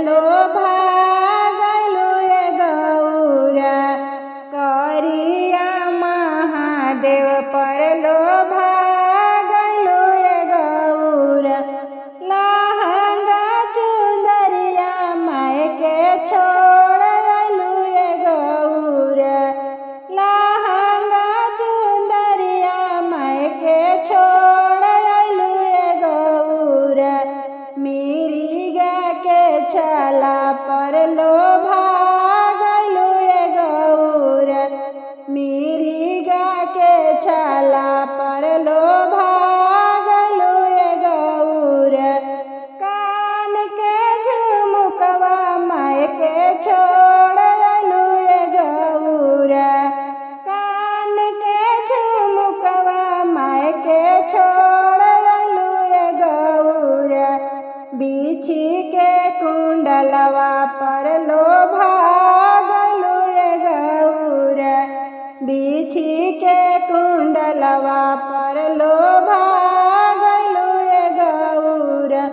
लोभा गैलू ये गौरा करिया महादेव पर लोभा गैलू ये गौरा लहंगा चुंदरिया माय के छोड़ गैलू ये गौरा लहंगा चुंदरिया माय के छोड़ गैलू ये गौरा मिरिगा के छाला पर लोभा गैलू ये गौरा मिरिगा के छाला पर लोभा गैलू ये गौरा कान के झुमकवा माय के छोड़ गैलू ये गौरा कान के झुमकवा माय के छोड़ गैलू ये गौरा बिछी के कुंडलवा पर लोभा गैलू ये गौरा बिछी के कुंडलवा पर लोभा गैलू ये गौरा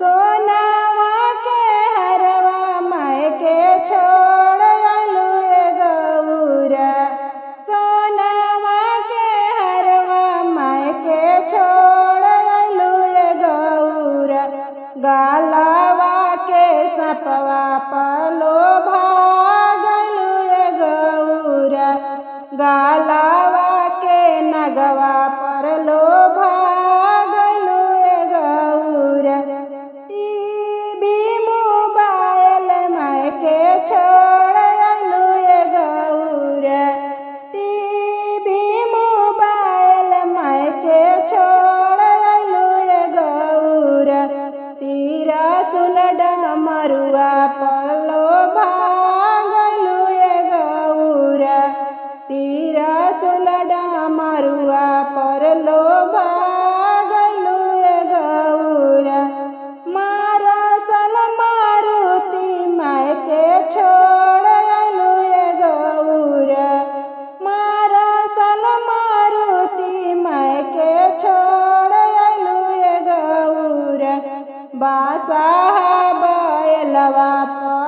सोनावा के हरवा माय के छोड़ गैलू ये गौरा सोनावा के हरवा माय के छोड़ गैलू ये गौरा गालावा के सपवा पर लोभा गैलू ये गौरा गालावा के नगवा पर लोभा गैलू ये गौरा टीवी मोबाइल माय के छोड़ गैलू ये गौरा टीवी मोबाइल माय के छोड़ गैलू ये गौरा तीरा सुलडा मरुआ पर लोभा गैलू ये गौरा तीरा सुलडा मरुआ पर लोभा गैलू ये गौरा मारा सल मारुति माय के छोड़ गैलू ये गौरा मारा सल मारुति माय के छोड़ गैलू ये गौरा बासा बैलवा पर